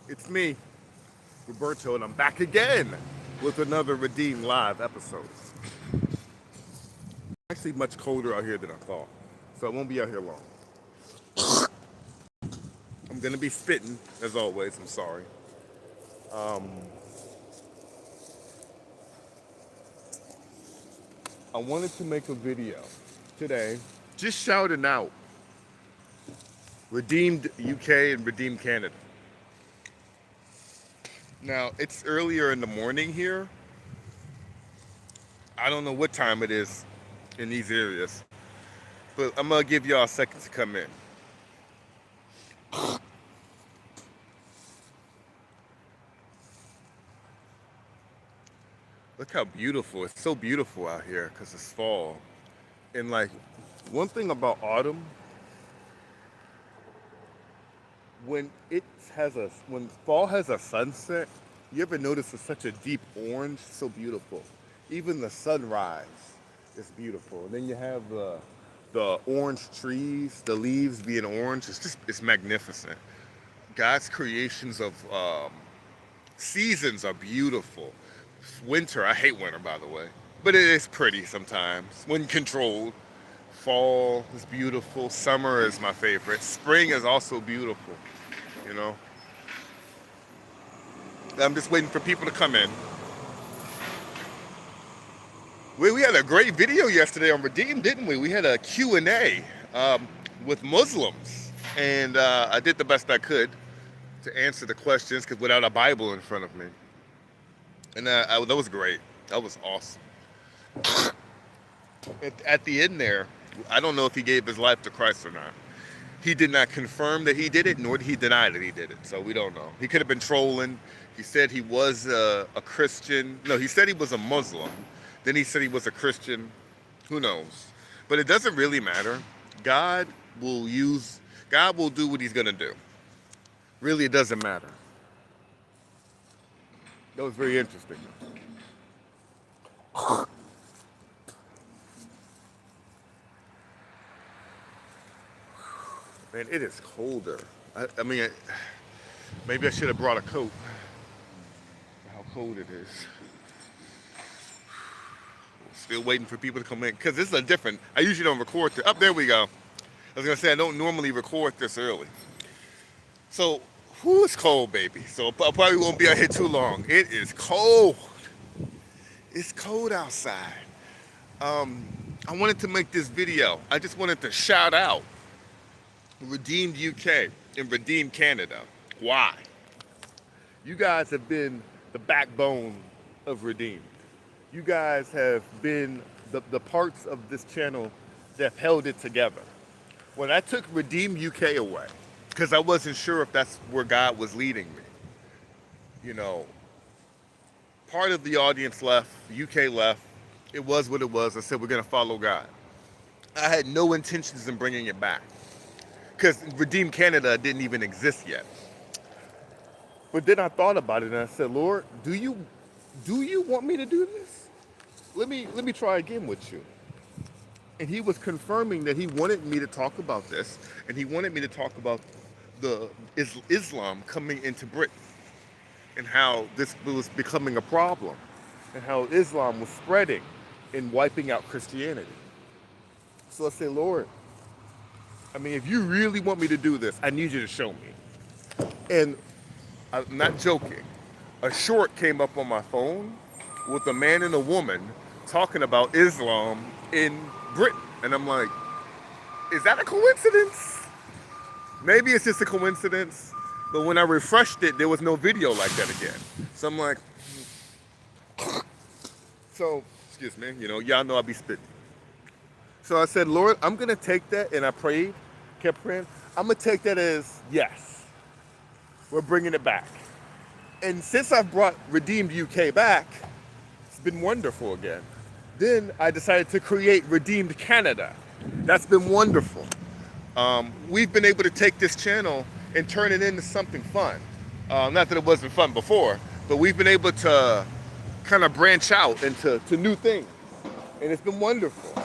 It's me, Roberto, and I'm back again with another Redeem Live episode. Actually, much colder out here than I thought, so I won't be out here long. I'm gonna be spitting, as always. I'm sorry. I wanted to make a video today, just shouting out Redeemed UK and Redeemed Canada. Now, it's earlier in the morning here. I don't know what time it is in these areas, but I'm gonna give y'all a second to come in. Look how beautiful. It's so beautiful out here because it's fall. And like one thing about autumn, when fall has a sunset, you ever notice it's such a deep orange? So beautiful. Even the sunrise is beautiful. And then you have the orange trees, the leaves being orange. It's magnificent. God's creations of seasons are beautiful. Winter, I hate winter, by the way, but it is pretty sometimes when controlled. Fall is beautiful. Summer is my favorite. Spring is also beautiful. You know, I'm just waiting for people to come in. We had a great video yesterday on Redeem, didn't we? We had a Q&A with Muslims, and I did the best I could to answer the questions because without a Bible in front of me. And that was great. That was awesome. At the end there, I don't know if he gave his life to Christ or not. He did not confirm that he did it, nor did he deny that he did it. So we don't know. He could have been trolling. He said he was a Christian. No, he said he was a Muslim. Then he said he was a Christian. Who knows? But it doesn't really matter. God will do what he's going to do. Really, it doesn't matter. That was very interesting. Man, it is colder. I mean, maybe I should have brought a coat. How cold it is. Still waiting for people to come in because this is a different. I usually don't record this. Up there we go. I was gonna say I don't normally record this early. So, it's cold, baby. So I probably won't be out here too long. It is cold. It's cold outside. I wanted to make this video. I just wanted to shout out Redeemed UK and Redeemed Canada. Why? You guys have been the backbone of Redeemed. You guys have been the parts of this channel that have held it together. When I took Redeemed UK away, because I wasn't sure if that's where God was leading me, you know, part of the audience left, UK left. It was what it was. I said, we're going to follow God. I had no intentions in bringing it back because Redeem Canada didn't even exist yet. But then I thought about it and I said, Lord, do you want me to do this? Let me try again with you. And he was confirming that he wanted me to talk about this, and he wanted me to talk about the Islam coming into Britain and how this was becoming a problem and how Islam was spreading and wiping out Christianity. So I say, Lord, I mean, if you really want me to do this, I need you to show me. And I'm not joking. A short came up on my phone with a man and a woman talking about Islam in Britain. And I'm like, is that a coincidence? Maybe it's just a coincidence. But when I refreshed it, there was no video like that again. So I'm like, excuse me, y'all know I be spitting. So I said, Lord, I'm going to take that, and I prayed, kept praying. I'm going to take that as, yes, we're bringing it back. And since I've brought Redeemed UK back, it's been wonderful again. Then I decided to create Redeemed Canada. That's been wonderful. We've been able to take this channel and turn it into something fun. Not that it wasn't fun before, but we've been able to kind of branch out into new things. And it's been wonderful.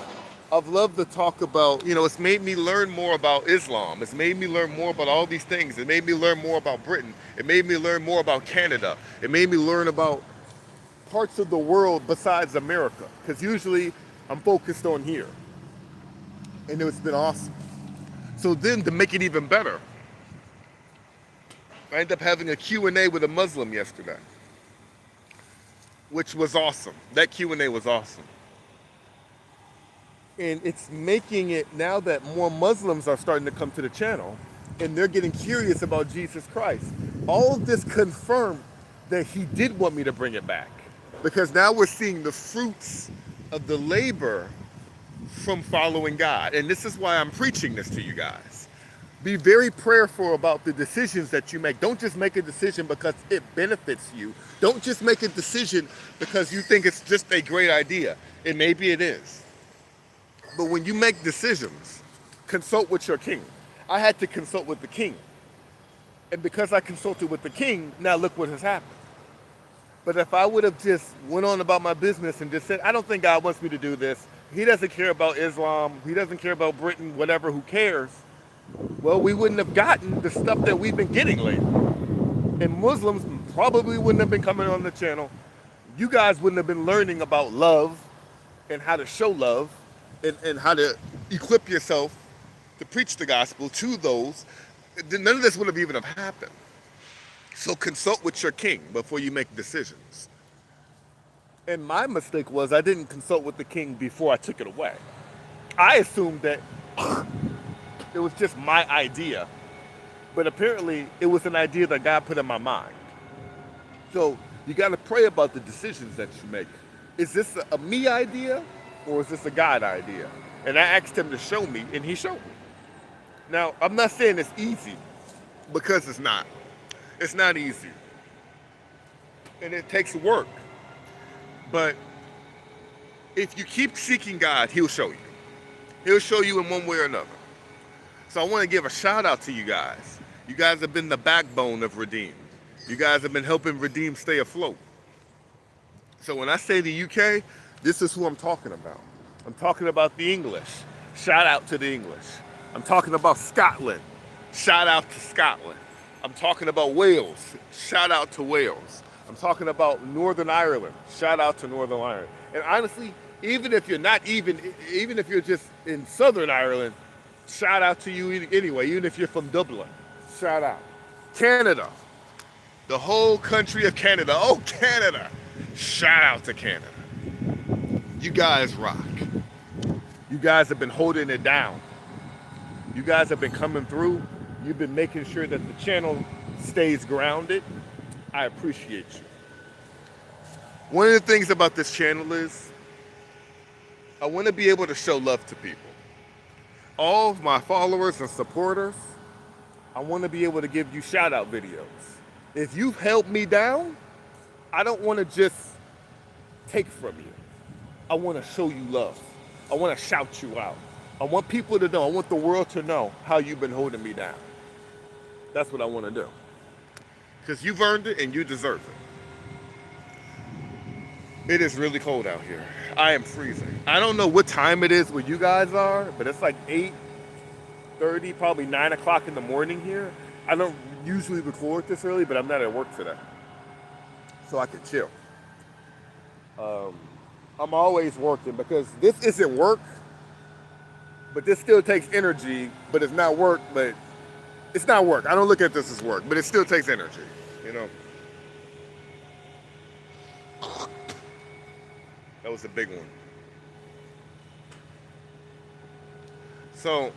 I've loved to talk about, it's made me learn more about Islam. It's made me learn more about all these things. It made me learn more about Britain. It made me learn more about Canada. It made me learn about parts of the world besides America. Because usually I'm focused on here. And it's been awesome. So then to make it even better, I ended up having a Q&A with a Muslim yesterday, which was awesome. That Q&A was awesome. And it's making it now that more Muslims are starting to come to the channel and they're getting curious about Jesus Christ. All of this confirmed that he did want me to bring it back, because now we're seeing the fruits of the labor from following God. And this is why I'm preaching this to you guys. Be very prayerful about the decisions that you make. Don't just make a decision because it benefits you. Don't just make a decision because you think it's just a great idea. And maybe it is. But when you make decisions, consult with your king. I had to consult with the king. And because I consulted with the king, now look what has happened. But if I would have just went on about my business and just said, I don't think God wants me to do this. He doesn't care about Islam. He doesn't care about Britain, whatever, who cares? Well, we wouldn't have gotten the stuff that we've been getting lately. And Muslims probably wouldn't have been coming on the channel. You guys wouldn't have been learning about love and how to show love and how to equip yourself to preach the gospel to those. None of this would have even have happened. So consult with your king before you make decisions. And my mistake was I didn't consult with the king before I took it away. I assumed that it was just my idea. But apparently it was an idea that God put in my mind. So you got to pray about the decisions that you make. Is this a me idea or is this a God idea? And I asked him to show me, and he showed me. Now, I'm not saying it's easy, because it's not. It's not easy. And it takes work. But if you keep seeking God, he'll show you. He'll show you in one way or another. So I want to give a shout out to you guys. You guys have been the backbone of Redeem. You guys have been helping Redeem stay afloat. So when I say the UK, this is who I'm talking about. I'm talking about the English. Shout out to the English. I'm talking about Scotland. Shout out to Scotland. I'm talking about Wales. Shout out to Wales. I'm talking about Northern Ireland. Shout out to Northern Ireland. And honestly, even if you're not even if you're just in Southern Ireland, shout out to you anyway, even if you're from Dublin. Shout out. Canada. The whole country of Canada. Oh, Canada. Shout out to Canada. You guys rock. You guys have been holding it down. You guys have been coming through. You've been making sure that the channel stays grounded. I appreciate you. One of the things about this channel is I want to be able to show love to people. All of my followers and supporters, I want to be able to give you shout out videos. If you've held me down, I don't want to just take from you. I want to show you love. I want to shout you out. I want people to know, I want the world to know how you've been holding me down. That's what I want to do. Because you've earned it and you deserve it. It is really cold out here. I am freezing. I don't know what time it is where you guys are, but it's like 8:30, probably 9 o'clock in the morning here. I don't usually record this early, but I'm not at work today. So I can chill. I'm always working because this isn't work, but this still takes energy, but it's not work, but it's not work. I don't look at this as work, but it still takes energy, you know. That was a big one. So,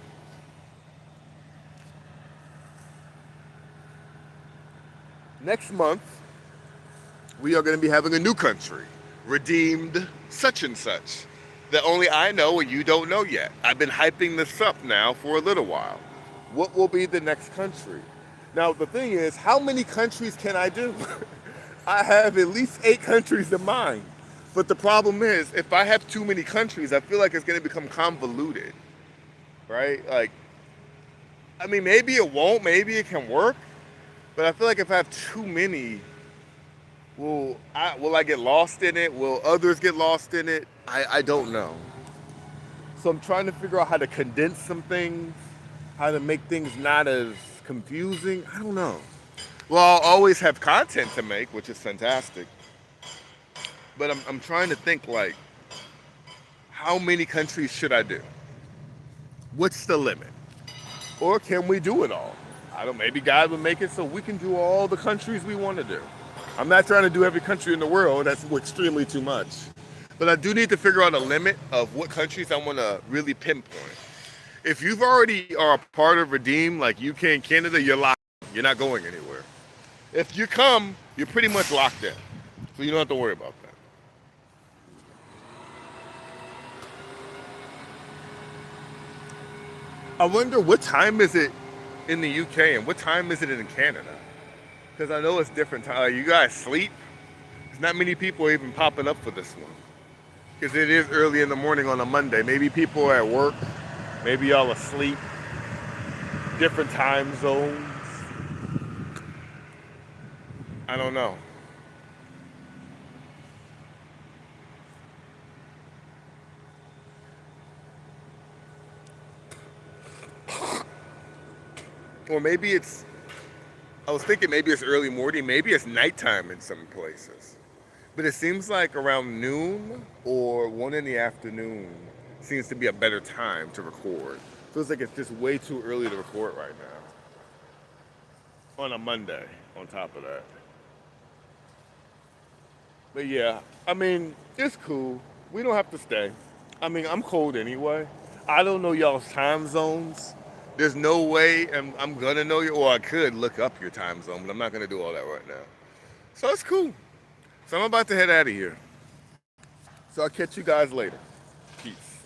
next month, we are going to be having a new country, Redeemed such and such, that only I know and you don't know yet. I've been hyping this up now for a little while. What will be the next country? Now, the thing is, how many countries can I do? I have at least 8 countries in mind. But the problem is, if I have too many countries, I feel like it's going to become convoluted, right? Like, I mean, maybe it won't, maybe it can work, but I feel like if I have too many, will I get lost in it? Will others get lost in it? I don't know. So I'm trying to figure out how to condense some things, how to make things not as confusing. I don't know. Well, I'll always have content to make, which is fantastic. But I'm trying to think like, how many countries should I do? What's the limit? Or can we do it all? I don't. Maybe God would make it so we can do all the countries we want to do. I'm not trying to do every country in the world. That's extremely too much. But I do need to figure out a limit of what countries I want to really pinpoint. If you've already are a part of Redeem, like UK and Canada, you're locked in. You're not going anywhere. If you come, you're pretty much locked in. So you don't have to worry about that. I wonder what time is it in the UK and what time is it in Canada? Because I know it's different time. You guys sleep? There's not many people even popping up for this one. Because it is early in the morning on a Monday. Maybe people are at work. Maybe y'all asleep. Different time zones. I don't know. Or maybe it's, I was thinking maybe it's early morning. Maybe it's nighttime in some places. But it seems like around noon or 1 in the afternoon seems to be a better time to record. Feels like it's just way too early to record right now. On a Monday, on top of that. But yeah, I mean, it's cool. We don't have to stay. I mean, I'm cold anyway. I don't know y'all's time zones. There's no way I'm gonna know you, or I could look up your time zone, but I'm not gonna do all that right now. So it's cool. So I'm about to head out of here. So I'll catch you guys later. Peace.